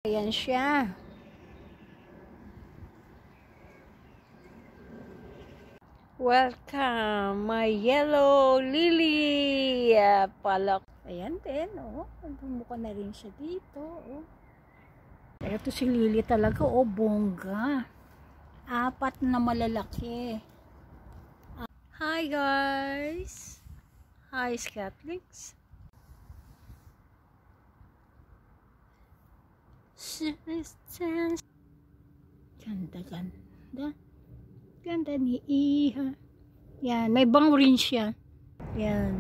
Ayan siya. Welcome, my yellow lily. Palak. Ayan din, oh. Bumuka na rin siya dito, oh. Ito si Lily talaga, oh, bongga. 4 na malalaki. Hi, guys. Hi, Scatlings. Ganda, ganda. Ganda ni Iha. Yan, may bango rin siya. Yan.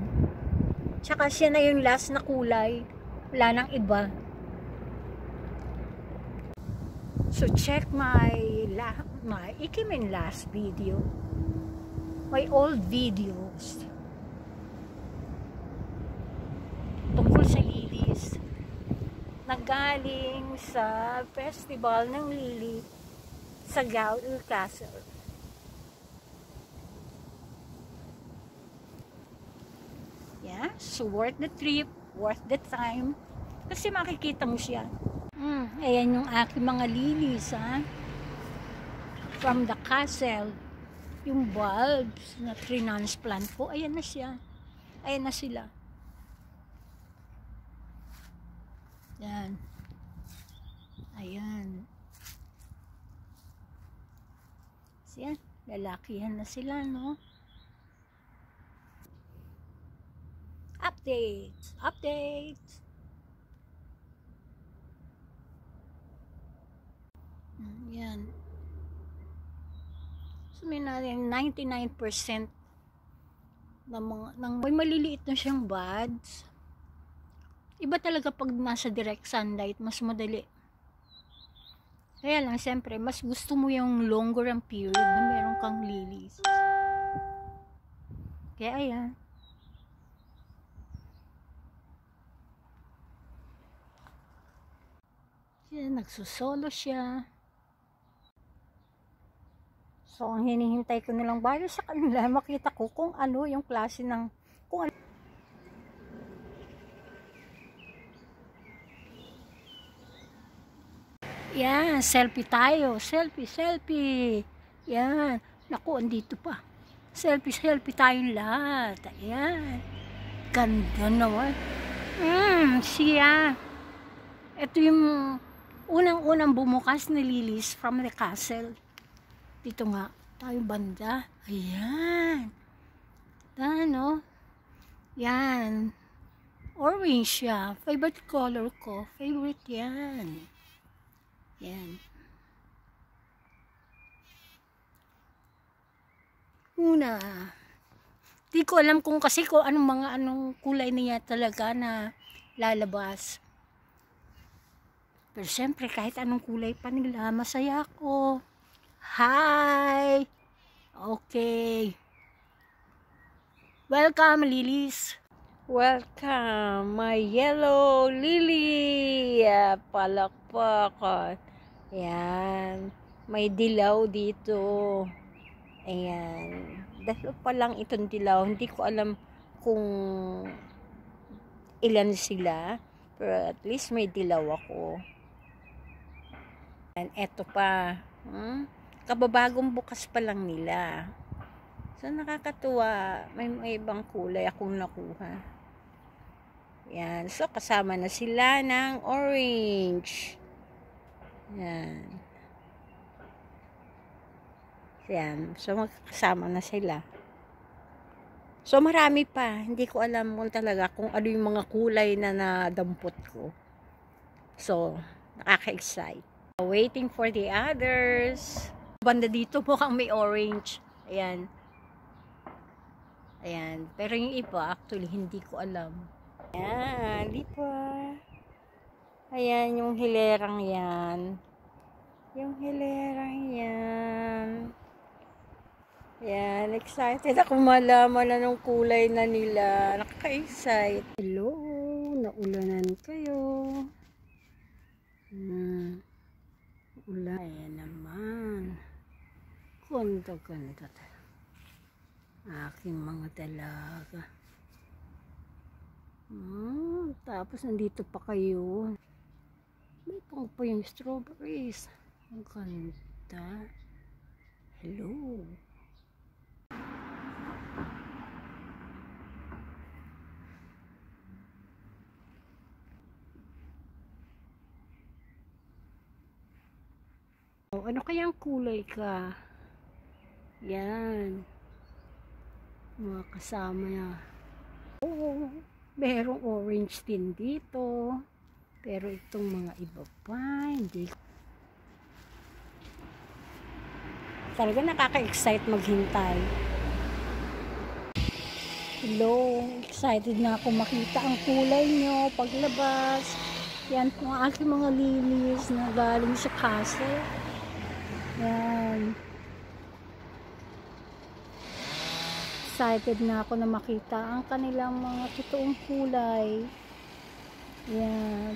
Tsaka siya na yung last na kulay. Wala nang iba. So check my Ikimen last video. My old videos. Tungkol sa lilies. Nagaling sa festival ng lily sa Gaul Castle. Yeah, so worth the trip, worth the time. Kasi makikita mo siya. Ayan yung aking mga lilies, ha? From the castle. Yung bulbs na transplant ko, ayan na siya. Ayan na sila. Yan. Ayan. Siya, lalakihan na sila, no? Updates! Updates! Yan. So, may natin 99% may maliliit na siyang buds. Iba talaga pag nasa direct sunlight, mas madali. Kaya lang, siyempre, mas gusto mo yung longer ang period na meron kang lilies. Kaya ayan. Siya, nagsusolo siya. So, ang hinihintay ko nilang bayo sa kanila, makita ko kung ano yung klase ng, kung ano. Yan, selfie tayo. Selfie, selfie. Yan. Naku, andito pa. Selfie, selfie tayong lahat. Ayan. Ganda naman. Siya. Ito yung unang-unang bumukas na lilies from the castle. Dito nga, tayo banda. Ayan. Ano? Yan. Orange siya. Favorite color ko. Favorite yan. Yan. Una. Di ko alam kung kasi kung anong kulay niya talaga na lalabas. Pero syempre kahit anong kulay pa nila, masaya ako. Hi! Okay. Welcome, lilies. Welcome, my yellow lily. Palakpakan. Yan. May dilaw dito. Ayan. Dahil pa lang itong dilaw. Hindi ko alam kung ilan sila. Pero at least may dilaw ako. And eto pa. Kababagong bukas pa lang nila. So nakakatuwa. May ibang kulay akong nakuha. Yan. So kasama na sila ng orange. Yan. Yan. So magkasama na sila. So marami pa. Hindi ko alam mo talaga kung ano yung mga kulay na nadampot ko. So nakaka-excite. Waiting for the others. Banda dito mukhang may orange. Ayan. Ayan. Pero yung iba actually hindi ko alam. Ayan. Di pa. Ayan yung hilerang yan. Yung hilerang yan. Yan, excited ako malaman na nung kulay na nila. Nakaka-excite. Hello, naulanan kayo. Ulan. Ayan naman. Ganda-ganda. Aking mga dalaga. Tapos nandito pa kayo. May pang pa yung strawberries. Ang ganda. Hello. Oh, ano kayang kulay ka? Yan. Mga kasama na. Oo. Merong orange din dito. Pero itong mga iba pa, hindi. Talaga nakaka-excite maghintay. Hello, excited na ako makita ang kulay nyo paglabas. Yan po ang aking mga lilies na galing sa castle. Yan. Excited na ako na makita ang kanilang mga totoong kulay. Yan.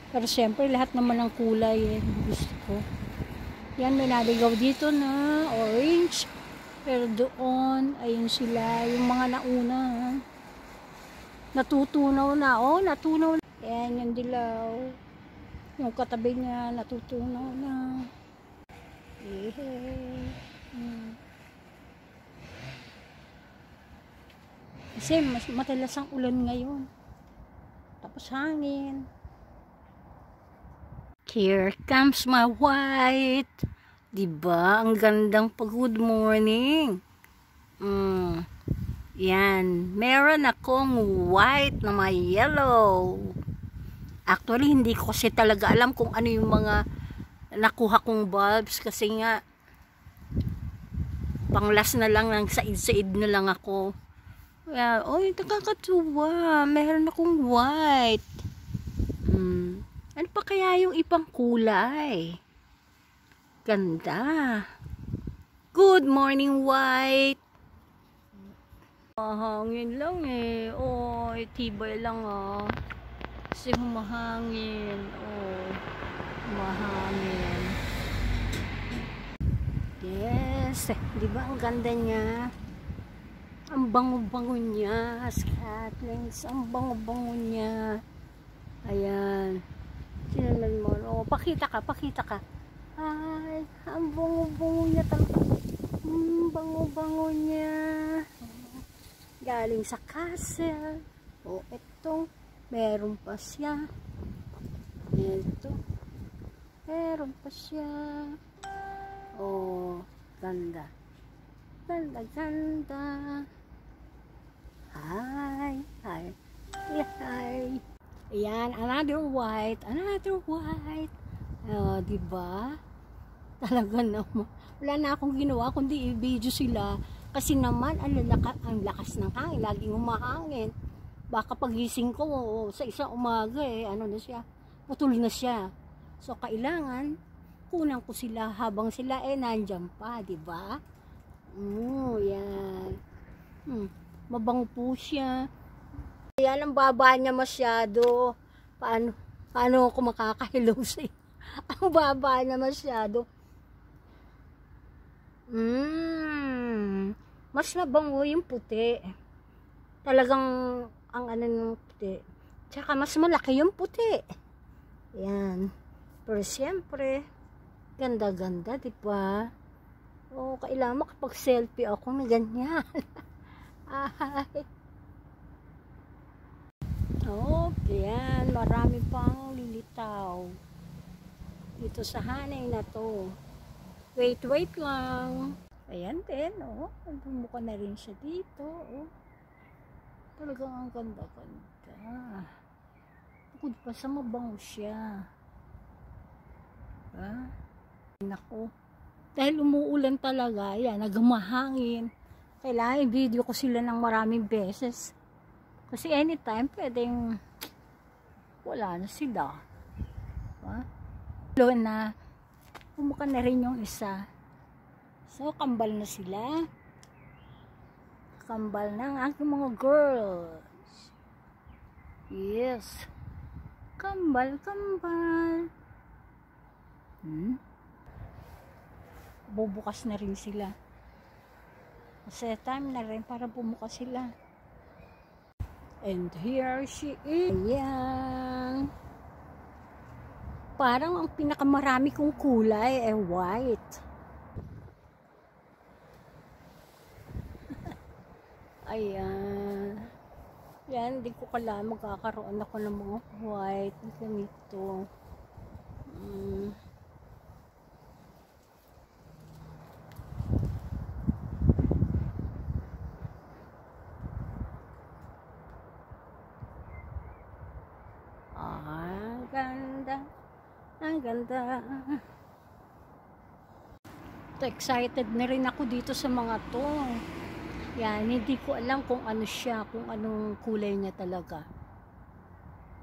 Pero syempre lahat naman ng kulay gusto ko. Yan, may naligaw dito na orange. Pero doon, ayun sila, yung mga nauna. Natutunaw na. Oh, natunaw na. Yan, yung dilaw. Yung katabi niya, natutunaw na. Kasi mas matalas ang ulan ngayon. Tapos hangin. Here comes my white. Diba? Ang gandang pag-good morning. Yan. Meron akong white na may yellow. Actually, hindi ko kasi talaga alam kung ano yung mga nakuha kong bulbs. Kasi nga, panglas na lang, said-said na lang ako. Well, oy, nakakatuwa. Meron akong white. Ano pa kaya yung ibang kulay? Ganda. Good morning, white. Mahangin lang eh. Oh, tibay lang ah. Kasi humahangin. Oh, humahangin. Yes. Di ba ang ganda niya? Ang bango-bango niya. Scatlings. Ang bango-bango niya. Ayan. Sinunod mo. Oh, pakita ka, pakita ka. Ay, ang bango-bango niya talaga. Bango-bango niya. Galing sa castle. Oh, ito. Meron pa siya. Ito. Meron pa siya. Oh, ganda. Ganda, ganda. Hi. Hi. Hi. Ayan, another white. Another white. Oh, diba? Talaga naman. Wala na akong ginawa kundi i-video sila. Kasi naman, ang lakas ng hangin. Laging humahangin. Baka pagising ko sa isang umaga ano na siya. Putol na siya. So, kailangan, kunan ko sila habang sila nandyan pa, diba? Yan. Mabango po siya. Yan ang baba niya masyado. Paano ako makakahilaw sa iyo? Ang baba niya masyado. Mas mabango yung puti. Talagang ang ano ng puti. Tsaka mas malaki yung puti. Yan. Pero siyempre, ganda-ganda, diba? Oh, kailangan makapag-selfie ako na ganyan. Ay. Oh, yan. Marami pang lilitaw. Dito sa hanay na to. Wait lang. Ayan din, oh. Bumuka na rin siya dito, oh. Talagang ang ganda-ganda. Bukod pa sa mabango siya. Nako. Dahil umuulan talaga, yan, nagmahangin. Kailangan i-video ko sila ng maraming beses. Kasi anytime, pwedeng wala na sila. Doon na, bumuka na rin yung isa. So, kambal na sila. Kambal na ang aking mga girls. Yes. Kambal. Bubukas na rin sila. Kasi time na rin para bumukas sila. And here she is. Ayan. parang ang pinakamarami kong kulay ay white. Ayan. Yan, hindi ko kala magkakaroon ako ng mga white na ganito. Ang ganda. Ang ganda. Excited na rin ako dito sa mga to. Yan, hindi ko alam kung ano siya, kung anong kulay niya talaga.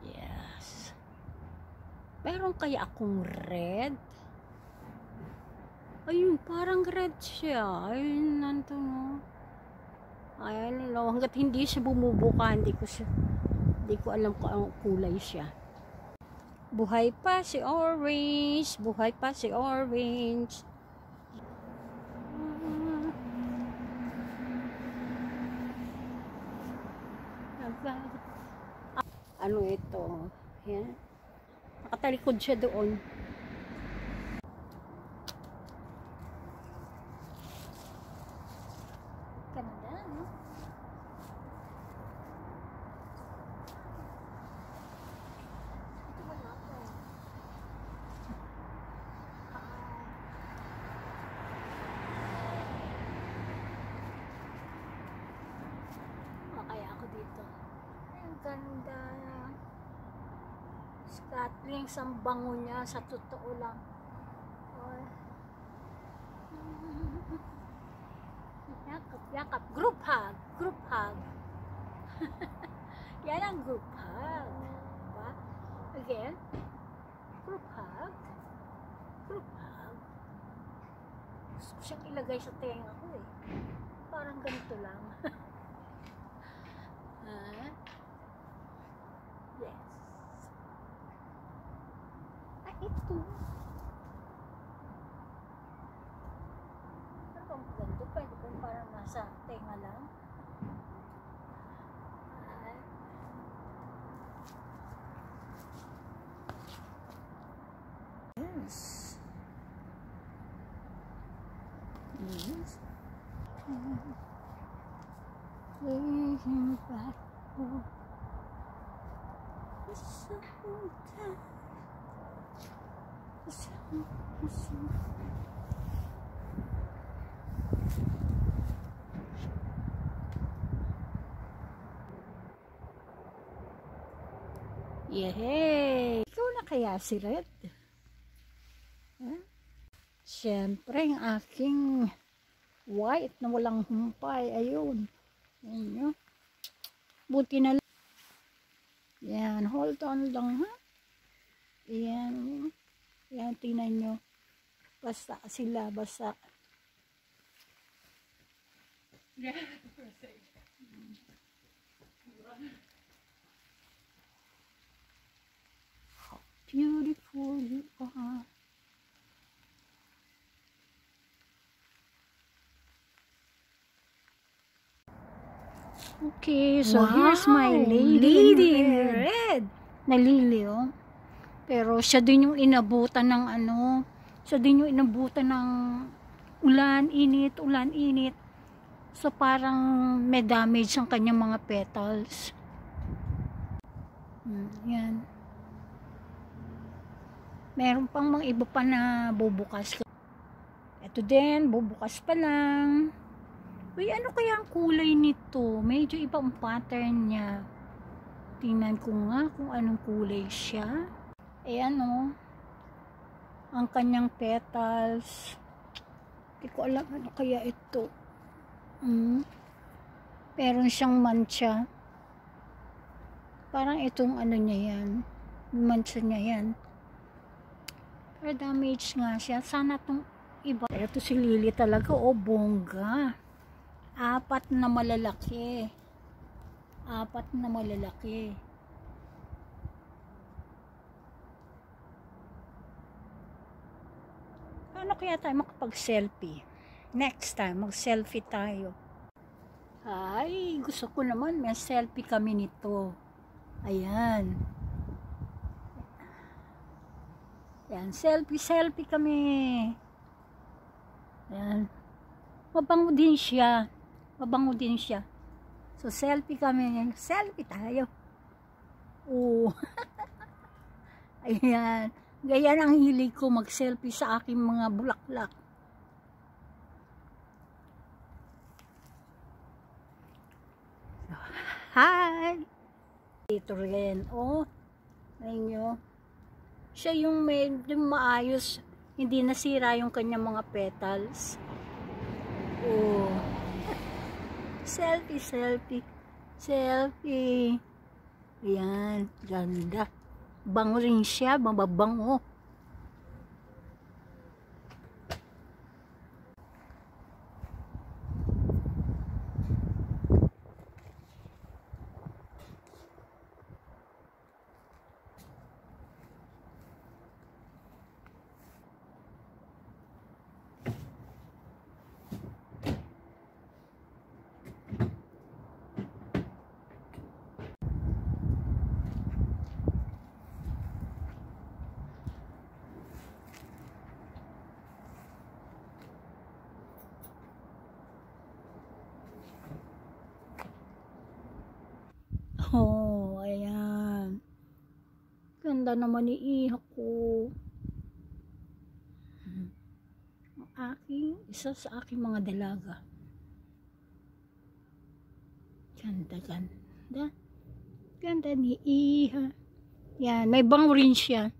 Yes. Meron kaya akong red? Ayun, parang red siya. Ayun, nandun, no? Ayun, no? Hanggat hindi siya bumubuka, hindi ko alam kung anong kulay siya. Buhay pa si orange. Buhay pa si orange. Ano ito? Yan. Nakatalikod siya doon. Ganda, no? Ito wala ko. Kaya ako dito. Ang ganda. Scotling, ang bango niya sa totoo lang. Yakap, yakap. Group hug. Group hug. Yan ang group hug. Diba? Again. Group hug. Group hug. Gusto ko siyang ilagay sa tenga ko eh. Parang ganito lang. Yes. Ito. Pero ang ganda, pwede kung parang nasa tenga lang. Yes. Yes. Waiting back for Yehey! Ikaw na kaya si Red? Huh? Siyempre, ang aking white na walang humpay. Ayun. Ayun nyo. Buti na lang. Yan. Hold on lang, ha? Yan. Yan, tingnan nyo. Basta sila, basta. How beautiful you are. Okay, so wow, here's my lady in red. Nalili, oh. Pero siya din yung inabutan ng ano, siya din yung inabutan ng ulan, init. So parang may damage ang kanyang mga petals. Yan. Meron pang mga iba pa na bubukas. Ito din, bubukas pa lang. Uy, ano kaya ang kulay nito? Medyo ibang pattern niya. Tingnan ko nga kung anong kulay siya. Ayan, oh. Ang kanyang petals. Hindi ko alam ano kaya ito. Meron siyang mancha. Parang itong ano niya yan. Mancha niya yan. Pero damage nga siya. Sana itong iba. Ito si Lily talaga, oh, bongga. 4 na malalaki. 4 na malalaki. Paano kaya tayo makapag-selfie? Next time, mag-selfie tayo. Ay, gusto ko naman, may selfie kami nito. Ayan. Yan, selfie kami. Yan. Mabango din siya. So, selfie kami. Selfie tayo. Oo. Ayan. Ganyan ang hilig ko mag-selfie sa aking mga bulaklak. Hi! Ito rin. Oh, ayun nyo. Siya yung medyo maayos. Hindi nasira yung kanyang mga petals. Oh. Selfie. Ayan, ganda. Bango rin siya, mababango. Oh, ayan. Ganda naman ni Iha ko. Isa sa aking mga dalaga. Ganda ni Iha. Yan, may bango rin siya.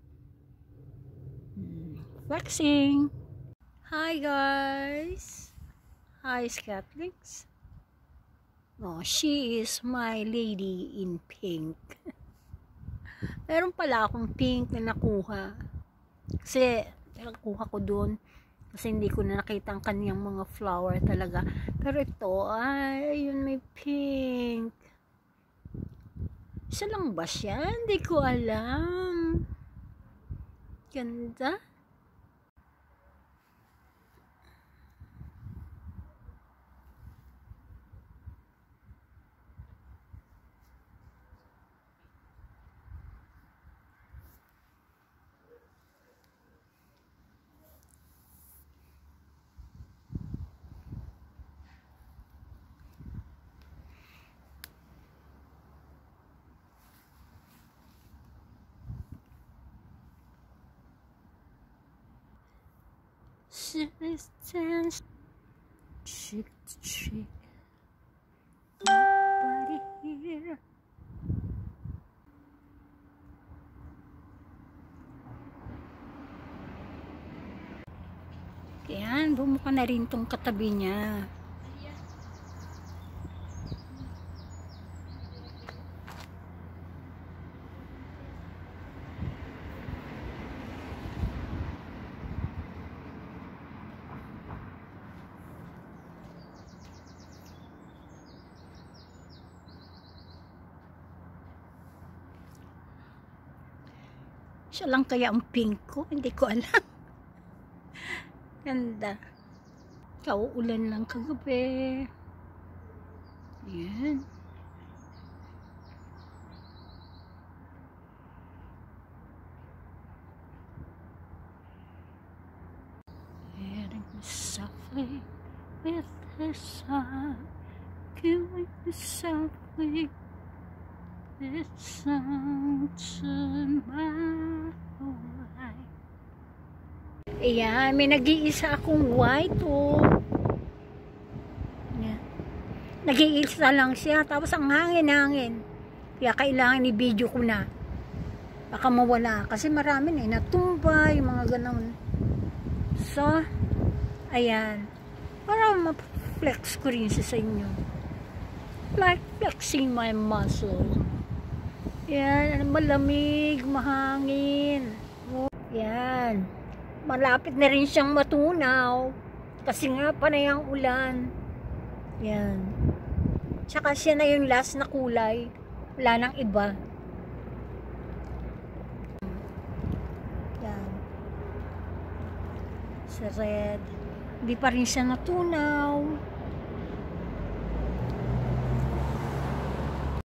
Flexing. Hi guys. Hi Scatlings. Oh, she is my lady in pink. Meron pala akong pink na nakuha. Kasi, nakuha ko doon. Kasi hindi ko na nakita ang kaniyang mga flower talaga. Pero ito, ay, ayun may pink. Isa lang ba siya? Hindi ko alam. Ganda. Distance, cheek to cheek. Nobody here. Ayan, bumuka na rin tong katabi niya. Siya lang kaya ang pink ko? Hindi ko alam. Ganda. Kauulan lang kagabi. Ayan. Heading softly with the sun. Killing me softly. It sounds in my life. Ayan, may nag-iisa akong white, oh. Ayan. Nag-iisa lang siya, tapos ang hangin-hangin. Kaya kailangan i-video ko na. Baka mawala, kasi marami na, natumba, yung mga ganun. So, ayan. Para ma-flex ko rin sa inyo. Like flexing my muscle. Yan, malamig, mahangin. Oh, yan. Malapit na rin siyang matunaw. Kasi nga panay ang ulan. Yan. Tsaka siya na yung last na kulay. Wala nang iba. Yan. Sa red. Hindi pa rin siya natunaw.